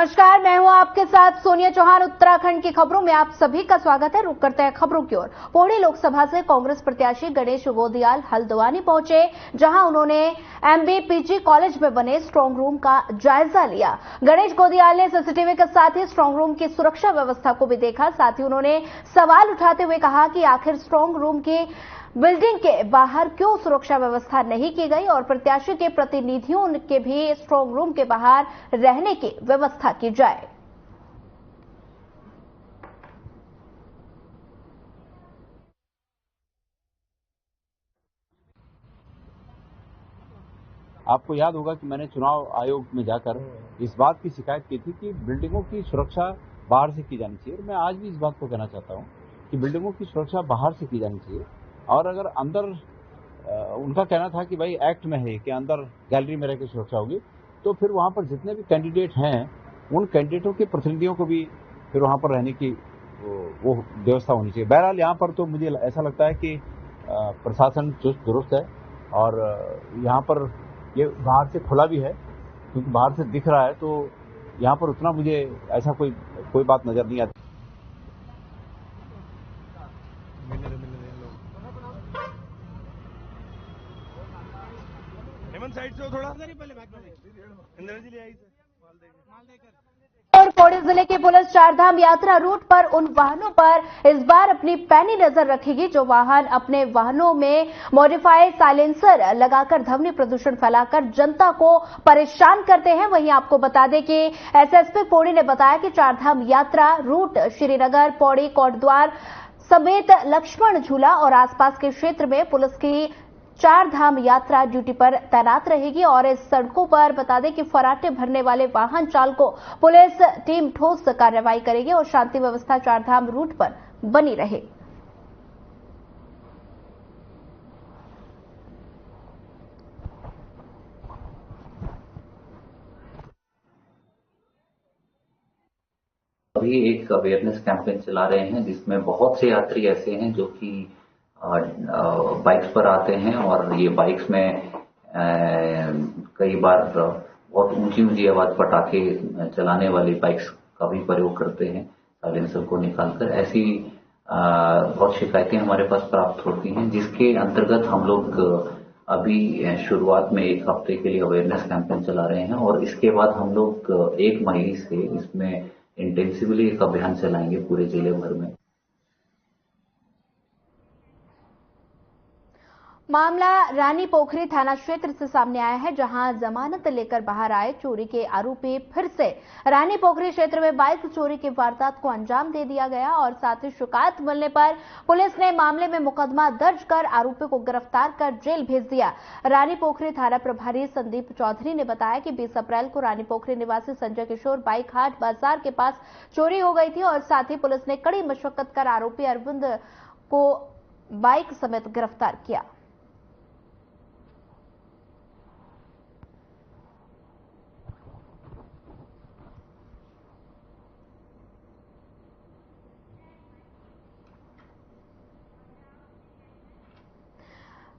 नमस्कार, मैं हूं आपके साथ सोनिया चौहान। उत्तराखंड की खबरों में आप सभी का स्वागत है। रुक करते हैं खबरों की ओर। पौड़ी लोकसभा से कांग्रेस प्रत्याशी गणेश गोदियाल हल्द्वानी पहुंचे, जहां उन्होंने MBPG कॉलेज में बने स्ट्रांग रूम का जायजा लिया। गणेश गोदियाल ने सीसीटीवी के साथ ही स्ट्रांग रूम की सुरक्षा व्यवस्था को भी देखा। साथ ही उन्होंने सवाल उठाते हुए कहा कि आखिर स्ट्रांग रूम की बिल्डिंग के बाहर क्यों सुरक्षा व्यवस्था नहीं की गई और प्रत्याशी के प्रतिनिधियों के भी स्ट्रांग रूम के बाहर रहने की व्यवस्था की जाए। आपको याद होगा कि मैंने चुनाव आयोग में जाकर इस बात की शिकायत की थी कि बिल्डिंगों की सुरक्षा बाहर से की जानी चाहिए। और मैं आज भी इस बात को कहना चाहता हूं कि बिल्डिंगों की सुरक्षा बाहर से की जानी चाहिए। और अगर अंदर उनका कहना था कि भाई एक्ट में है कि अंदर गैलरी में रहकर सुरक्षा होगी, तो फिर वहां पर जितने भी कैंडिडेट हैं उन कैंडिडेटों के प्रतिनिधियों को भी फिर वहां पर रहने की वो व्यवस्था होनी चाहिए। बहरहाल यहाँ पर तो मुझे ऐसा लगता है कि प्रशासन चुस्त दुरुस्त है और यहाँ पर ये बाहर से खुला भी है, क्योंकि बाहर से दिख रहा है, तो यहाँ पर उतना मुझे ऐसा कोई बात नजर नहीं आती। साइड से थोड़ा पहले बैक में इंदिरा जी ले आई माल देकर। और पौड़ी जिले की पुलिस चारधाम यात्रा रूट पर उन वाहनों पर इस बार अपनी पैनी नजर रखेगी जो वाहन अपने वाहनों में मॉडिफाइड साइलेंसर लगाकर ध्वनि प्रदूषण फैलाकर जनता को परेशान करते हैं। वहीं आपको बता दें कि SSP पौड़ी ने बताया कि चारधाम यात्रा रूट श्रीनगर, पौड़ी, कोटद्वार समेत लक्ष्मण झूला और आसपास के क्षेत्र में पुलिस की चारधाम यात्रा ड्यूटी पर तैनात रहेगी। और इस सड़कों पर बता दें कि फराटे भरने वाले वाहन चालकों पुलिस टीम ठोस कार्रवाई करेगी और शांति व्यवस्था चारधाम रूट पर बनी रहे। अभी एक अवेयरनेस कैंपेन चला रहे हैं जिसमें बहुत से यात्री ऐसे हैं जो कि बाइक्स पर आते हैं और ये बाइक्स में कई बार बहुत ऊंची ऊंची आवाज पटाखे चलाने वाली बाइक्स का भी प्रयोग करते हैं साइलेंसर को निकालकर। ऐसी बहुत शिकायतें हमारे पास प्राप्त होती हैं, जिसके अंतर्गत हम लोग अभी शुरुआत में एक हफ्ते के लिए अवेयरनेस कैंपेन चला रहे हैं और इसके बाद हम लोग 1 मई से इसमें इंटेंसिवली एक अभियान चलाएंगे पूरे जिले भर में। मामला रानी पोखरी थाना क्षेत्र से सामने आया है, जहां जमानत लेकर बाहर आए चोरी के आरोपी फिर से रानी पोखरी क्षेत्र में बाइक चोरी की वारदात को अंजाम दे दिया गया और साथ ही शिकायत मिलने पर पुलिस ने मामले में मुकदमा दर्ज कर आरोपी को गिरफ्तार कर जेल भेज दिया। रानी पोखरी थाना प्रभारी संदीप चौधरी ने बताया कि 20 अप्रैल को रानी पोखरी निवासी संजय किशोर बाइक हाट बाजार के पास चोरी हो गई थी और साथ ही पुलिस ने कड़ी मशक्कत कर आरोपी अरविंद को बाइक समेत गिरफ्तार किया।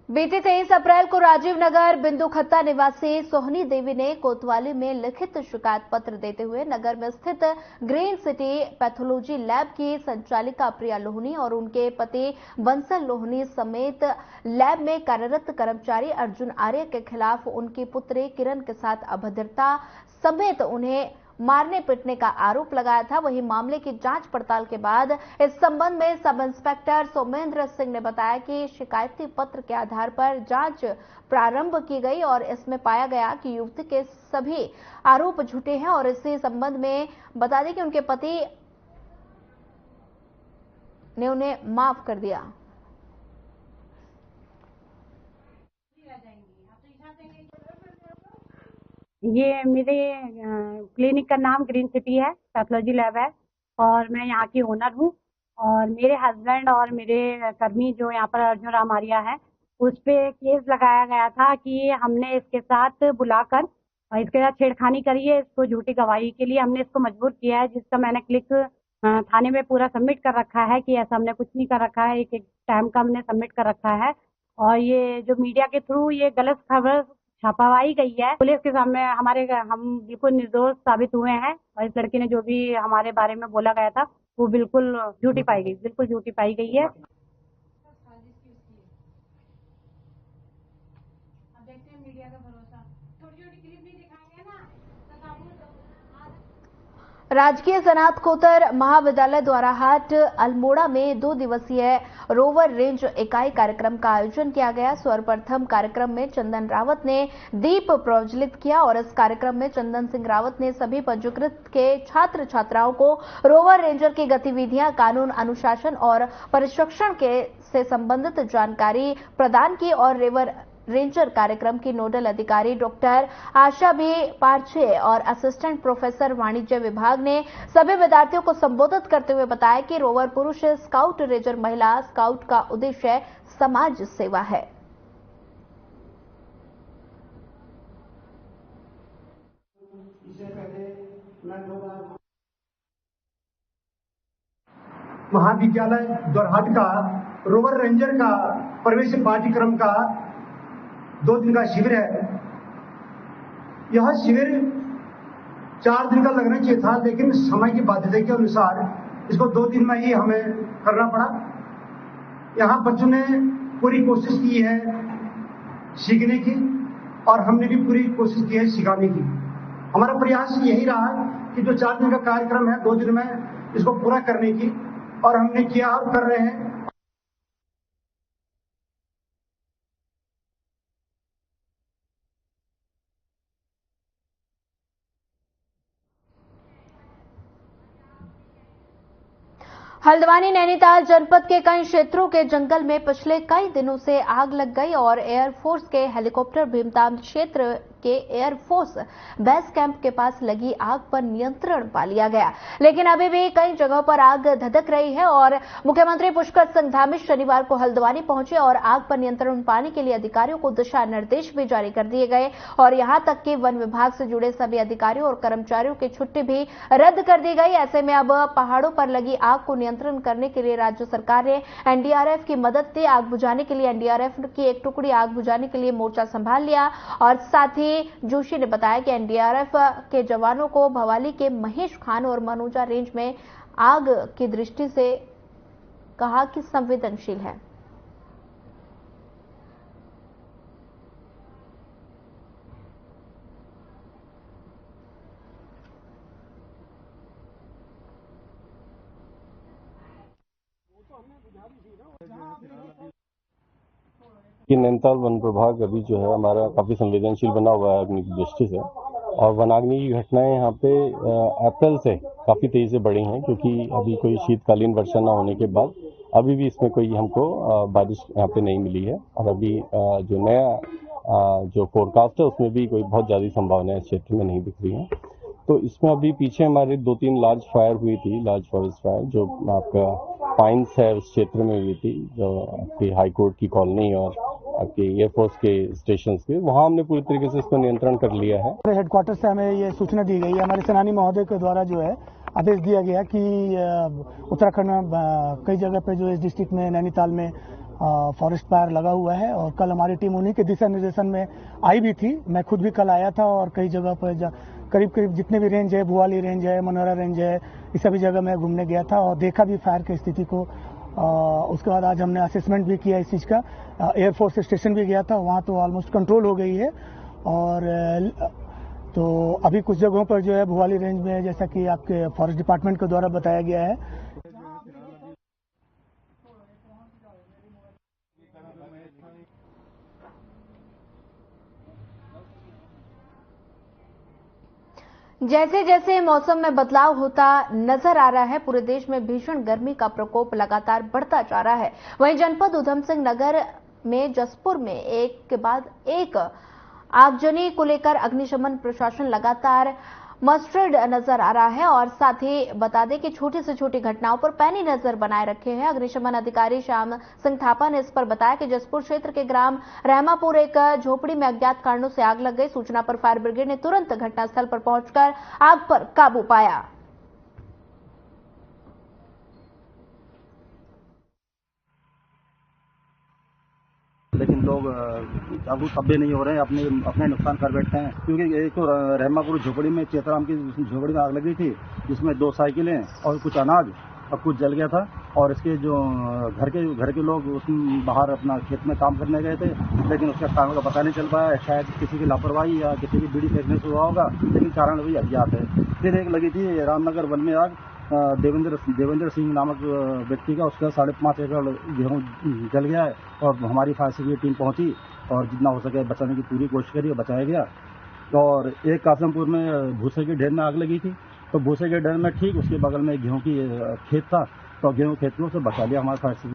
बीते 23 अप्रैल को राजीव नगर बिंदुखत्ता निवासी सोहनी देवी ने कोतवाली में लिखित शिकायत पत्र देते हुए नगर में स्थित ग्रीन सिटी पैथोलॉजी लैब की संचालिका प्रिया लोहनी और उनके पति बंसल लोहनी समेत लैब में कार्यरत कर्मचारी अर्जुन आर्य के खिलाफ उनकी पुत्री किरण के साथ अभद्रता समेत उन्हें मारने पीटने का आरोप लगाया था। वहीं मामले की जांच पड़ताल के बाद इस संबंध में सब इंस्पेक्टर सोमेंद्र सिंह ने बताया कि शिकायती पत्र के आधार पर जांच प्रारंभ की गई और इसमें पाया गया कि युवती के सभी आरोप झूठे हैं और इसी संबंध में बता दें कि उनके पति ने उन्हें माफ कर दिया। ये मेरे क्लिनिक का नाम ग्रीन सिटी है, पैथोलॉजी लैब है और मैं यहाँ की ओनर हूँ। और मेरे हस्बैंड और मेरे कर्मी जो यहाँ पर अर्जुन राम आर्या है, उस पे केस लगाया गया था कि हमने इसके साथ बुलाकर और इसके साथ छेड़खानी करी है। इसको झूठी गवाही के लिए हमने इसको मजबूर किया है, जिसका मैंने क्लिक थाने में पूरा सबमिट कर रखा है कि ऐसा हमने कुछ नहीं कर रखा है। एक टाइम का हमने सबमिट कर रखा है और ये जो मीडिया के थ्रू ये गलत खबर छापामारी गई है। पुलिस के सामने हम बिल्कुल निर्दोष साबित हुए हैं और इस लड़की ने जो भी हमारे बारे में बोला गया था वो बिल्कुल झूठी पाई गई, बिल्कुल झूठी पाई गई है। मीडिया का भरोसा, छोटी छोटी क्लिप नहीं दिखाएंगे ना। राजकीय स्नातकोत्तर महाविद्यालय द्वाराहाट अल्मोड़ा में 2 दिवसीय रोवर रेंज इकाई कार्यक्रम का आयोजन किया गया। सर्वप्रथम कार्यक्रम में चंदन रावत ने दीप प्रज्वलित किया और इस कार्यक्रम में चंदन सिंह रावत ने सभी पंजीकृत के छात्र छात्राओं को रोवर रेंजर की गतिविधियां, कानून, अनुशासन और प्रशिक्षण से संबंधित जानकारी प्रदान की और रेंजर कार्यक्रम की नोडल अधिकारी डॉक्टर आशा बी पारछे और असिस्टेंट प्रोफेसर वाणिज्य विभाग ने सभी विद्यार्थियों को संबोधित करते हुए बताया कि रोवर पुरुष स्काउट, रेंजर महिला स्काउट का उद्देश्य समाज सेवा है। महाविद्यालय द्वाराहाट का रोवर रेंजर का प्रवेश पाठ्यक्रम का 2 दिन का शिविर है। यह शिविर 4 दिन का लगना चाहिए था, लेकिन समय की बाध्यता के अनुसार इसको 2 दिन में ही हमें करना पड़ा। यहाँ बच्चों ने पूरी कोशिश की है सीखने की और हमने भी पूरी कोशिश की है सिखाने की। हमारा प्रयास यही रहा कि जो 4 दिन का कार्यक्रम है 2 दिन में इसको पूरा करने की, और हमने किया और कर रहे हैं। हल्द्वानी नैनीताल जनपद के कई क्षेत्रों के जंगल में पिछले कई दिनों से आग लग गई और एयरफोर्स के हेलीकॉप्टर भीमताल क्षेत्र के एयरफोर्स बेस कैंप के पास लगी आग पर नियंत्रण पा लिया गया, लेकिन अभी भी कई जगहों पर आग धधक रही है और मुख्यमंत्री पुष्कर सिंह धामी शनिवार को हल्द्वानी पहुंचे और आग पर नियंत्रण पाने के लिए अधिकारियों को दिशा निर्देश भी जारी कर दिए गए और यहां तक कि वन विभाग से जुड़े सभी अधिकारियों और कर्मचारियों की छुट्टी भी रद्द कर दी गई। ऐसे में अब पहाड़ों पर लगी आग को नियंत्रण करने के लिए राज्य सरकार ने एनडीआरएफ की मदद ली। आग बुझाने के लिए एनडीआरएफ की एक टुकड़ी आग बुझाने के लिए मोर्चा संभाल लिया और साथ ही जोशी ने बताया कि एनडीआरएफ के जवानों को भवाली के महेश खान और मनोजा रेंज में आग की दृष्टि से कहा कि संवेदनशील है। कि नैनीताल वन प्रभाग अभी जो है हमारा काफी संवेदनशील बना हुआ है अग्नि की दृष्टि से, और वनाग्नि की घटनाएं यहाँ पे अप्रैल से काफी तेजी से बढ़ी हैं, क्योंकि अभी कोई शीतकालीन वर्षा न होने के बाद अभी भी इसमें कोई हमको बारिश यहाँ पे नहीं मिली है और अभी जो नया जो फोरकास्ट है उसमें भी कोई बहुत ज्यादा संभावना इस क्षेत्र में नहीं दिख रही है। तो इसमें अभी पीछे हमारी 2-3 लार्ज फायर हुई थी, लार्ज फॉरेस्ट फायर जो आपका पाइन्स है उस क्षेत्र में हुई थी, जो आपकी हाईकोर्ट की कॉलोनी और आपके एयरफोर्स के स्टेशन पे, वहाँ हमने पूरी तरीके से इसको नियंत्रण कर लिया है। हेडक्वार्टर से हमें ये सूचना दी गई है, हमारे सेनानी महोदय के द्वारा जो है आदेश दिया गया कि उत्तराखंड में कई जगह पे जो इस डिस्ट्रिक्ट में नैनीताल में फॉरेस्ट फायर लगा हुआ है और कल हमारी टीम उन्हीं के दिशा निर्देशन में आई भी थी। मैं खुद भी कल आया था और कई जगह पर करीब करीब जितने भी रेंज है, भुवाली रेंज है, मनोरा रेंज है, इस सभी जगह मैं घूमने गया था और देखा भी फायर की स्थिति को। उसके बाद आज हमने असेसमेंट भी किया इस चीज़ का। एयरफोर्स स्टेशन भी गया था, वहाँ तो ऑलमोस्ट कंट्रोल हो गई है। और तो अभी कुछ जगहों पर जो है भुवाली रेंज में, जैसा कि आपके फॉरेस्ट डिपार्टमेंट के द्वारा बताया गया है, जैसे जैसे मौसम में बदलाव होता नजर आ रहा है, पूरे देश में भीषण गर्मी का प्रकोप लगातार बढ़ता जा रहा है। वहीं जनपद उधम सिंह नगर में जसपुर में एक के बाद एक आगजनी को लेकर अग्निशमन प्रशासन लगातार मस्टर्ड नजर आ रहा है और साथ ही बता दें कि छोटी से छोटी घटनाओं पर पैनी नजर बनाए रखे हैं। अग्निशमन अधिकारी श्याम सिंह थापा ने इस पर बताया कि जसपुर क्षेत्र के ग्राम रहमापुर एक झोपड़ी में अज्ञात कारणों से आग लग गई। सूचना पर फायर ब्रिगेड ने तुरंत घटनास्थल पर पहुंचकर आग पर काबू पाया। लेकिन लोग जागरूक तब भी नहीं हो रहे हैं, अपने नुकसान कर बैठते हैं। क्योंकि एक तो रहमापुर झोपड़ी में चेतराम की झोपड़ी में आग लगी थी, जिसमें 2 साइकिलें और कुछ अनाज और कुछ जल गया था। और इसके जो घर के लोग उसमें बाहर अपना खेत में काम करने गए थे, लेकिन उसका कारण का पता नहीं चल पाया। शायद किसी की लापरवाही या किसी की बीड़ी फेंकने से हुआ होगा, लेकिन कारण भी अज्ञात है। फिर एक लगी थी रामनगर वन में आग, देवेंद्र सिंह नामक व्यक्ति का, उसका 5.5 एकड़ गेहूँ जल गया है। और हमारी फायर सर्विस टीम पहुंची और जितना हो सके बचाने की पूरी कोशिश करी और बचाया गया। और एक कासमपुर में भूसे के ढेर में आग लगी थी, तो भूसे के ढेर में ठीक उसके बगल में गेहूं की खेत था, तो गेहूं खेत को से बचा लिया हमारे फायर सर्विस।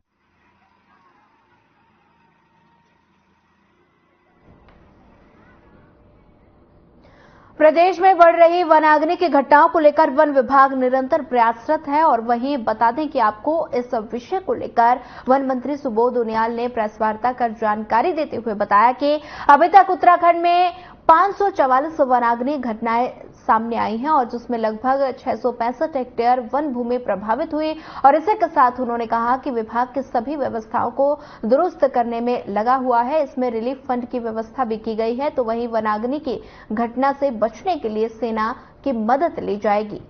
प्रदेश में बढ़ रही वनाग्नि की घटनाओं को लेकर वन विभाग निरंतर प्रयासरत है। और वहीं बता दें कि आपको इस विषय को लेकर वन मंत्री सुबोध उनियाल ने प्रेस वार्ता कर जानकारी देते हुए बताया कि अभी तक उत्तराखंड में 544 वनाग्नि घटनाएं सामने आई हैं और जिसमें लगभग 665 हेक्टेयर वन भूमि प्रभावित हुई। और इसी के साथ उन्होंने कहा कि विभाग की सभी व्यवस्थाओं को दुरुस्त करने में लगा हुआ है। इसमें रिलीफ फंड की व्यवस्था भी की गई है। तो वहीं वनाग्नि की घटना से बचने के लिए सेना की मदद ली जाएगी।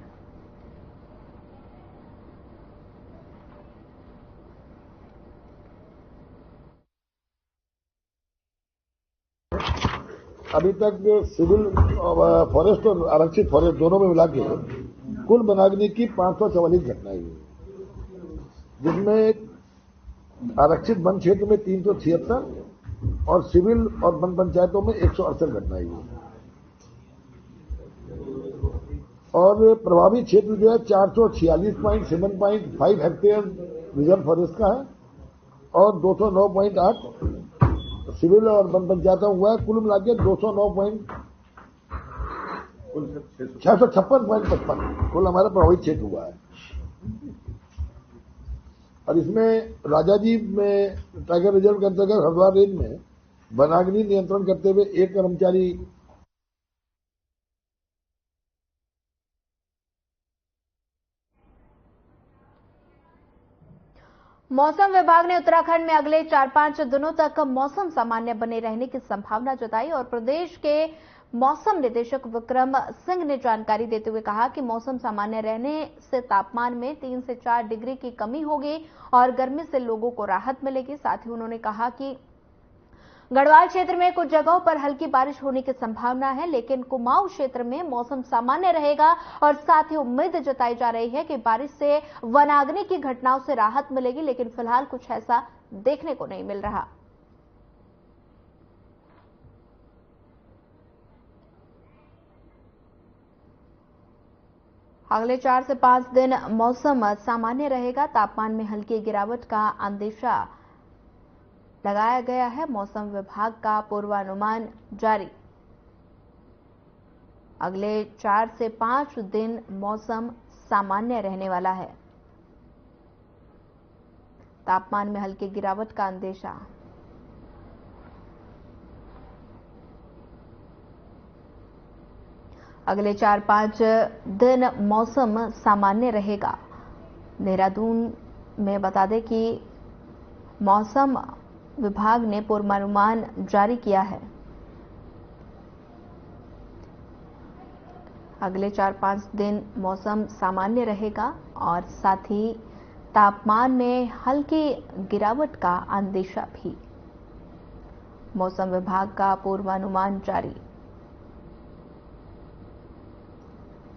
अभी तक सिविल फॉरेस्ट और आरक्षित फॉरेस्ट दोनों में मिला के कुल वनाग्नि की 544 घटनाएं हुई, जिसमें आरक्षित वन क्षेत्र में 376 और सिविल और वन पंचायतों में 168 घटनाएं हुई। और प्रभावित क्षेत्र जो है 446.7.5 हेक्टेयर रिजर्व फॉरेस्ट का है और 209.8 सिविल और वन पंचायतों हुआ है। कुल मिला के 656.55 कुल हमारा प्रभावित क्षेत्र हुआ है। और इसमें राजाजी में टाइगर रिजर्व के अंतर्गत हरिद्वार रेंज में वनाग्नि नियंत्रण करते हुए एक कर्मचारी मौसम विभाग ने उत्तराखंड में अगले 4-5 दिनों तक मौसम सामान्य बने रहने की संभावना जताई। और प्रदेश के मौसम निदेशक विक्रम सिंह ने जानकारी देते हुए कहा कि मौसम सामान्य रहने से तापमान में 3 से 4 डिग्री की कमी होगी और गर्मी से लोगों को राहत मिलेगी। साथ ही उन्होंने कहा कि गढ़वाल क्षेत्र में कुछ जगहों पर हल्की बारिश होने की संभावना है, लेकिन कुमाऊं क्षेत्र में मौसम सामान्य रहेगा। और साथ ही उम्मीद जताई जा रही है कि बारिश से वनाग्नि की घटनाओं से राहत मिलेगी, लेकिन फिलहाल कुछ ऐसा देखने को नहीं मिल रहा। अगले 4 से 5 दिन मौसम सामान्य रहेगा। तापमान में हल्की गिरावट का अंदेशा लगाया गया है। मौसम विभाग का पूर्वानुमान जारी। अगले 4 से 5 दिन मौसम सामान्य रहने वाला है। तापमान में हल्की गिरावट का अंदेशा। अगले 4-5 दिन मौसम सामान्य रहेगा। देहरादून में बता दें कि मौसम विभाग ने पूर्वानुमान जारी किया है। अगले 4-5 दिन मौसम सामान्य रहेगा और साथ ही तापमान में हल्की गिरावट का अंदेशा भी। मौसम विभाग का पूर्वानुमान जारी।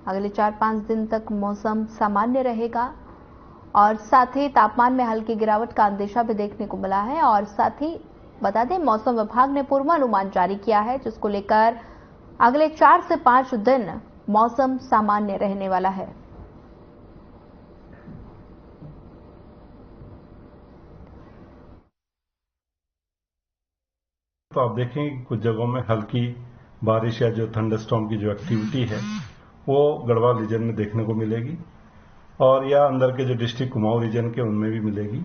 अगले 4-5 दिन तक मौसम सामान्य रहेगा और साथ ही तापमान में हल्की गिरावट का अंदेशा भी देखने को मिला है। और साथ ही बता दें मौसम विभाग ने पूर्वानुमान जारी किया है, जिसको लेकर अगले 4 से 5 दिन मौसम सामान्य रहने वाला है। तो आप देखेंगे कि कुछ जगहों में हल्की बारिश या जो थंडरस्टॉर्म की जो एक्टिविटी है वो गढ़वाल रीजन में देखने को मिलेगी और या अंदर के जो डिस्ट्रिक्ट कुमाऊं रीजन के उनमें भी मिलेगी।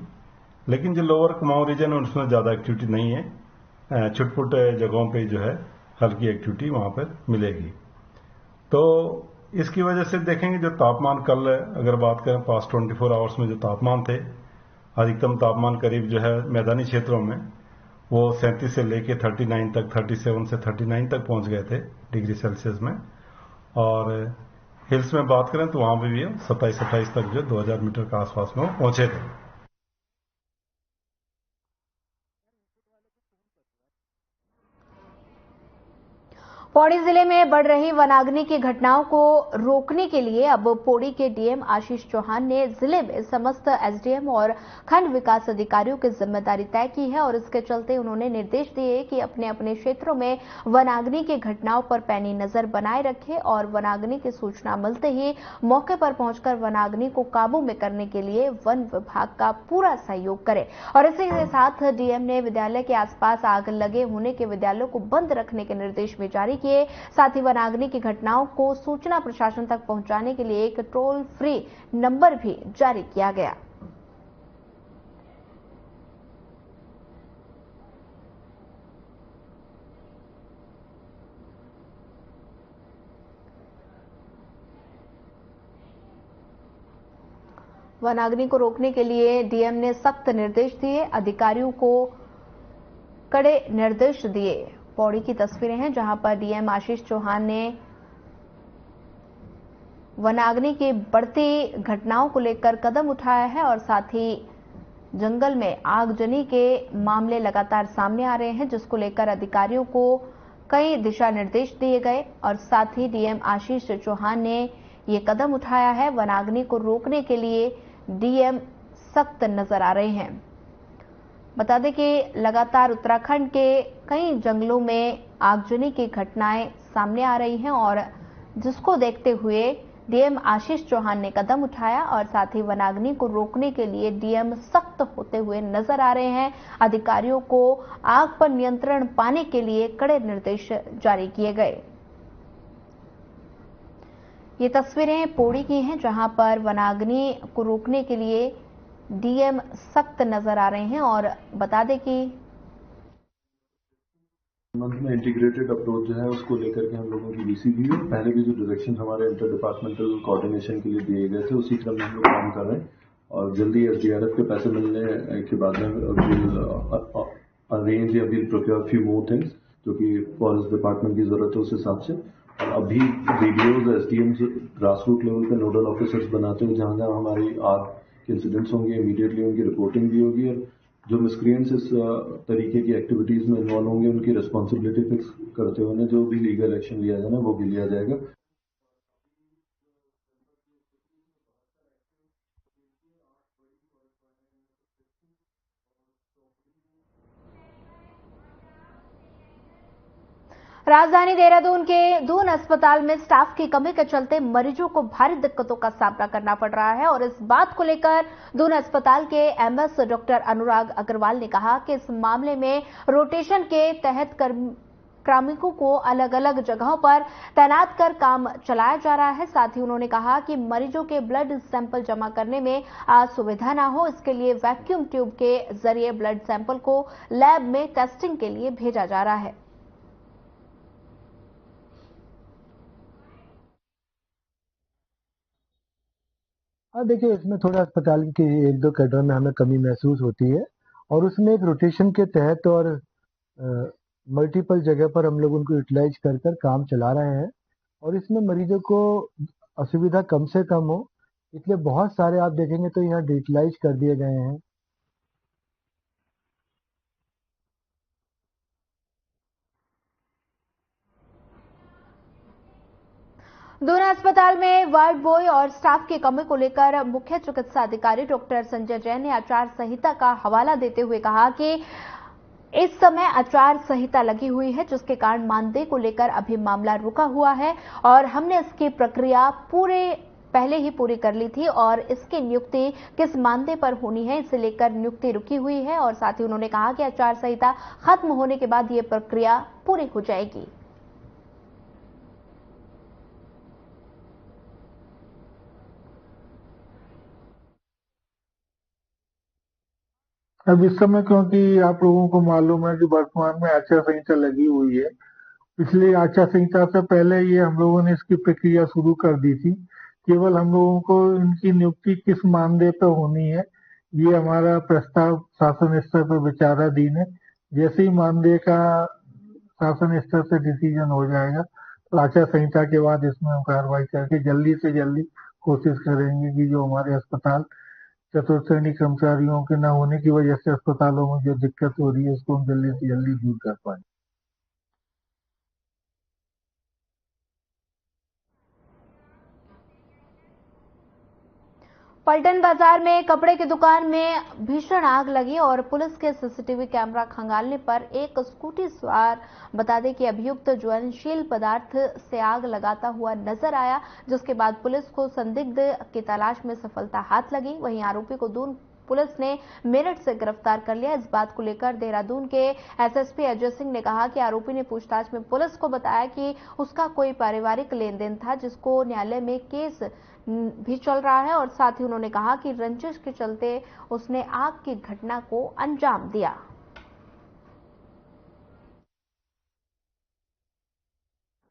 लेकिन जो लोअर कुमाऊं रीजन है उसमें ज़्यादा एक्टिविटी नहीं है। छुटपुट जगहों पे जो है हल्की एक्टिविटी वहाँ पर मिलेगी। तो इसकी वजह से देखेंगे जो तापमान कल अगर बात करें पास्ट 24 आवर्स में जो तापमान थे, अधिकतम तापमान करीब जो है मैदानी क्षेत्रों में वो 37 से लेके 39 तक, 37 से 39 तक पहुंच गए थे डिग्री सेल्सियस में। और हिल्स में बात करें तो वहां पे भी 27-28 तक जो 2000 मीटर के आसपास में वो पहुंचे थे। पौड़ी जिले में बढ़ रही वनाग्नि की घटनाओं को रोकने के लिए अब पौड़ी के डीएम आशीष चौहान ने जिले में समस्त एसडीएम और खंड विकास अधिकारियों की जिम्मेदारी तय की है और इसके चलते उन्होंने निर्देश दिए कि अपने अपने क्षेत्रों में वनाग्नि की घटनाओं पर पैनी नजर बनाए रखें और वनाग्नि की सूचना मिलते ही मौके पर पहुंचकर वनाग्नि को काबू में करने के लिए वन विभाग का पूरा सहयोग करें। और इसी के साथ डीएम ने विद्यालय के आसपास आग लगे होने के विद्यालयों को बंद रखने के निर्देश भी जारी किए। साथ ही वनाग्नि की घटनाओं को सूचना प्रशासन तक पहुंचाने के लिए एक टोल फ्री नंबर भी जारी किया गया। वनाग्नि को रोकने के लिए डीएम ने सख्त निर्देश दिए, अधिकारियों को कड़े निर्देश दिए। पौड़ी की तस्वीरें हैं जहां पर डीएम आशीष चौहान ने वनाग्नि की बढ़ती घटनाओं को लेकर कदम उठाया है और साथ ही जंगल में आगजनी के मामले लगातार सामने आ रहे हैं, जिसको लेकर अधिकारियों को कई दिशा निर्देश दिए गए और साथ ही डीएम आशीष चौहान ने ये कदम उठाया है। वनाग्नि को रोकने के लिए डीएम सख्त नजर आ रहे हैं। बता दें कि लगातार उत्तराखंड के कई जंगलों में आगजनी की घटनाएं सामने आ रही हैं और जिसको देखते हुए डीएम आशीष चौहान ने कदम उठाया और साथ ही वनाग्नि को रोकने के लिए डीएम सख्त होते हुए नजर आ रहे हैं। अधिकारियों को आग पर नियंत्रण पाने के लिए कड़े निर्देश जारी किए गए। ये तस्वीरें पौड़ी की हैं जहां पर वनाग्नि को रोकने के लिए डीएम सख्त नजर आ रहे हैं और बता दें कि में इंटीग्रेटेड अप्रोच जो है उसको लेकर के हम लोगों की डीसी भी है। पहले भी जो डायरेक्शन हमारे इंटर डिपार्टमेंटल कोऑर्डिनेशन के लिए दिए गए थे उसी क्रम में हम लोग काम कर रहे हैं और जल्दी एसडीआरएफ के पैसे मिलने के बाद में अरेंज या will procure few more things जो कि फॉरेस्ट डिपार्टमेंट की जरूरत है उस हिसाब से। और अभी videos SDMs grass root level पे नोडल ऑफिसर्स बनाते हुए जहां जहां हमारी आग इंसिडेंट्स होंगे इमीडिएटली उनकी रिपोर्टिंग भी होगी और जो मिसक्रिएंट्स इस तरीके की एक्टिविटीज में इन्वॉल्व होंगे उनकी रिस्पॉन्सिबिलिटी फिक्स करते हुए जो भी लीगल एक्शन लिया जाना वो भी लिया जाएगा। राजधानी देहरादून के दून अस्पताल में स्टाफ की कमी के चलते मरीजों को भारी दिक्कतों का सामना करना पड़ रहा है और इस बात को लेकर दून अस्पताल के एमएस डॉक्टर अनुराग अग्रवाल ने कहा कि इस मामले में रोटेशन के तहत कार्मिकों को अलग अलग जगहों पर तैनात कर काम चलाया जा रहा है। साथ ही उन्होंने कहा कि मरीजों के ब्लड सैंपल जमा करने में असुविधा न हो, इसके लिए वैक्यूम ट्यूब के जरिए ब्लड सैंपल को लैब में टेस्टिंग के लिए भेजा जा रहा है। देखिए इसमें थोड़ा अस्पताल के एक दो कैडर में हमें कमी महसूस होती है और उसमें एक रोटेशन के तहत और मल्टीपल जगह पर हम लोग उनको यूटिलाइज कर कर काम चला रहे हैं और इसमें मरीजों को असुविधा कम से कम हो, इसलिए बहुत सारे आप देखेंगे तो यहाँ डिजिटलाइज कर दिए गए हैं। दून अस्पताल में वार्ड बॉय और स्टाफ की कमी को लेकर मुख्य चिकित्सा अधिकारी डॉक्टर संजय जैन ने आचार संहिता का हवाला देते हुए कहा कि इस समय आचार संहिता लगी हुई है जिसके कारण मानदेय को लेकर अभी मामला रुका हुआ है और हमने इसकी प्रक्रिया पहले ही पूरी कर ली थी और इसकी नियुक्ति किस मानदेय पर होनी है इसे लेकर नियुक्ति रुकी हुई है। और साथ ही उन्होंने कहा कि आचार संहिता खत्म होने के बाद ये प्रक्रिया पूरी हो जाएगी। अब इस समय क्योंकि आप लोगों को मालूम है कि वर्तमान में आचार संहिता लगी हुई है, इसलिए आचार संहिता से पहले ये हम लोगों ने इसकी प्रक्रिया शुरू कर दी थी। केवल हम लोगों को इनकी नियुक्ति किस मानदेय पर होनी है ये हमारा प्रस्ताव शासन स्तर पर विचाराधीन है, जैसे ही मानदेय का शासन स्तर से डिसीजन हो जाएगा तो आचार संहिता के बाद इसमें हम कार्रवाई करके जल्दी से जल्दी कोशिश करेंगे कि जो हमारे अस्पताल चतुर्थ श्रेणी कर्मचारियों के न होने की वजह से अस्पतालों में जो दिक्कत हो रही है उसको हम जल्दी से जल्दी दूर कर पाए। पलटन बाजार में कपड़े की दुकान में भीषण आग लगी और पुलिस के सीसीटीवी कैमरा खंगालने पर एक स्कूटी सवार बता दें कि अभियुक्त ज्वलनशील पदार्थ से आग लगाता हुआ नजर आया, जिसके बाद पुलिस को संदिग्ध की तलाश में सफलता हाथ लगी। वहीं आरोपी को दून पुलिस ने मेरठ से गिरफ्तार कर लिया। इस बात को लेकर देहरादून के एसएसपी अजय सिंह ने कहा कि आरोपी ने पूछताछ में पुलिस को बताया कि उसका कोई पारिवारिक लेन देन था, जिसको न्यायालय में केस भी चल रहा है, और साथ ही उन्होंने कहा कि रंजिश के चलते उसने आग की घटना को अंजाम दिया।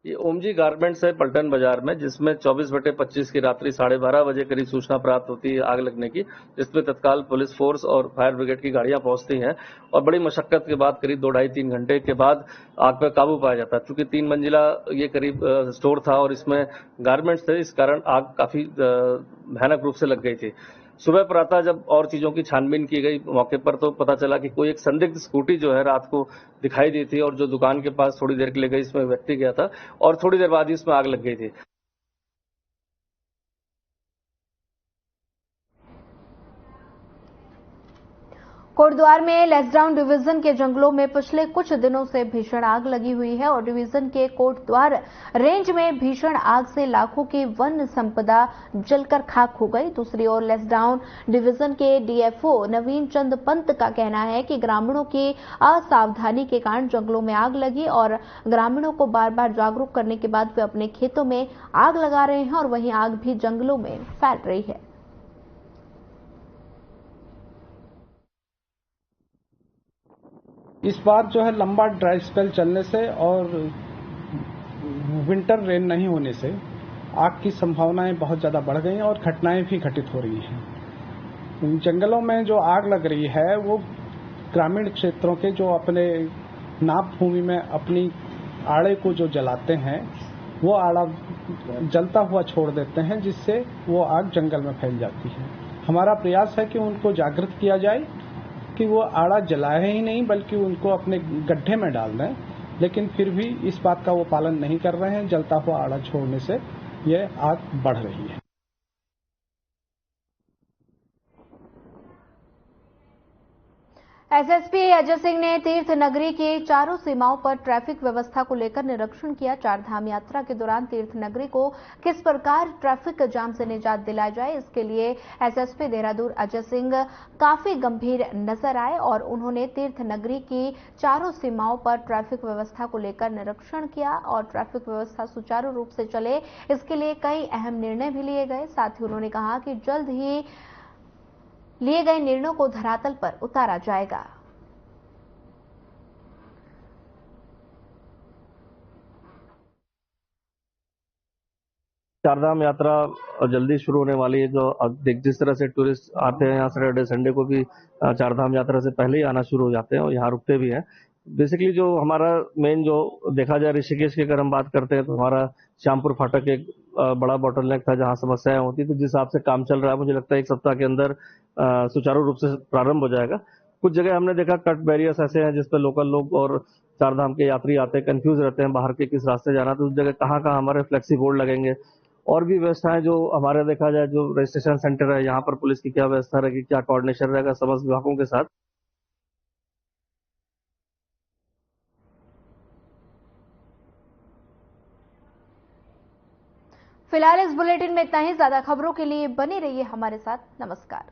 ये ओमजी गारमेंट्स है पलटन बाजार में, जिसमें 24/25 की रात्रि 12:30 बजे करीब सूचना प्राप्त होती है आग लगने की, जिसमें तत्काल पुलिस फोर्स और फायर ब्रिगेड की गाड़ियां पहुंचती हैं और बड़ी मशक्कत के बाद करीब 2-2.5-3 घंटे के बाद आग पर काबू पाया जाता है। चूंकि 3 मंजिला ये करीब स्टोर था और इसमें गारमेंट्स थे, इस कारण आग काफी भयानक रूप से लग गई थी। सुबह प्रातः जब और चीजों की छानबीन की गई मौके पर, तो पता चला कि कोई एक संदिग्ध स्कूटी जो है रात को दिखाई दी थी और जो दुकान के पास थोड़ी देर के लिए गई, इसमें व्यक्ति गया था और थोड़ी देर बाद ही इसमें आग लग गई थी। कोटद्वार में लेसडाउन डिवीजन के जंगलों में पिछले कुछ दिनों से भीषण आग लगी हुई है और डिवीजन के कोटद्वार रेंज में भीषण आग से लाखों की वन संपदा जलकर खाक हो गई। दूसरी ओर लेसडाउन डिवीजन के डीएफओ नवीन चंद पंत का कहना है कि ग्रामीणों की असावधानी के कारण जंगलों में आग लगी और ग्रामीणों को बार बार जागरूक करने के बाद वे अपने खेतों में आग लगा रहे हैं और वहीं आग भी जंगलों में फैल रही है। इस बार जो है लंबा ड्राई स्पेल चलने से और विंटर रेन नहीं होने से आग की संभावनाएं बहुत ज़्यादा बढ़ गई हैं और घटनाएं भी घटित हो रही हैं। जंगलों में जो आग लग रही है वो ग्रामीण क्षेत्रों के जो अपने नाप भूमि में अपनी आड़े को जो जलाते हैं वो आड़ा जलता हुआ छोड़ देते हैं, जिससे वो आग जंगल में फैल जाती है। हमारा प्रयास है कि उनको जागृत किया जाए कि वो आड़ा जलाए ही नहीं बल्कि उनको अपने गड्ढे में डाल दें, लेकिन फिर भी इस बात का वो पालन नहीं कर रहे हैं। जलता हुआ आड़ा छोड़ने से ये आग बढ़ रही है। एसएसपी अजय सिंह ने तीर्थ नगरी की चारों सीमाओं पर ट्रैफिक व्यवस्था को लेकर निरीक्षण किया। चारधाम यात्रा के दौरान तीर्थ नगरी को किस प्रकार ट्रैफिक जाम से निजात दिलाया जाए, इसके लिए एसएसपी देहरादून अजय सिंह काफी गंभीर नजर आए और उन्होंने तीर्थ नगरी की चारों सीमाओं पर ट्रैफिक व्यवस्था को लेकर निरीक्षण किया और ट्रैफिक व्यवस्था सुचारू रूप से चले, इसके लिए कई अहम निर्णय भी लिए गए। साथ ही उन्होंने कहा कि जल्द ही लिए गए निर्णयों को धरातल पर उतारा जाएगा। चारधाम यात्रा जल्दी शुरू होने वाली है। जो जिस तरह से टूरिस्ट आते हैं यहाँ सैटरडे संडे को भी चारधाम यात्रा से पहले ही आना शुरू हो जाते हैं और यहाँ रुकते भी हैं। बेसिकली जो हमारा मेन जो देखा जाए ऋषिकेश की अगर हम बात करते हैं तो हमारा श्यामपुर फाटक एक बड़ा बॉटलनेक था जहाँ समस्याएं होती, तो जिस हिसाब से काम चल रहा है मुझे लगता है 1 सप्ताह के अंदर सुचारू रूप से प्रारंभ हो जाएगा। कुछ जगह हमने देखा कट बैरियर्स ऐसे हैं जिस पर लोकल लोग और चारधाम के यात्री आते हैं, कंफ्यूज रहते हैं बाहर के किस रास्ते जाना, तो उस जगह कहाँ हमारे फ्लेक्सी बोर्ड लगेंगे। और भी व्यवस्थाएं जो हमारे देखा जाए, जो रजिस्ट्रेशन सेंटर है यहाँ पर पुलिस की क्या व्यवस्था रहेगी, क्या कोऑर्डिनेशन रहेगा समस्त विभागों के साथ। फिलहाल इस बुलेटिन में इतना ही। ज्यादा खबरों के लिए बने रहिए हमारे साथ। नमस्कार।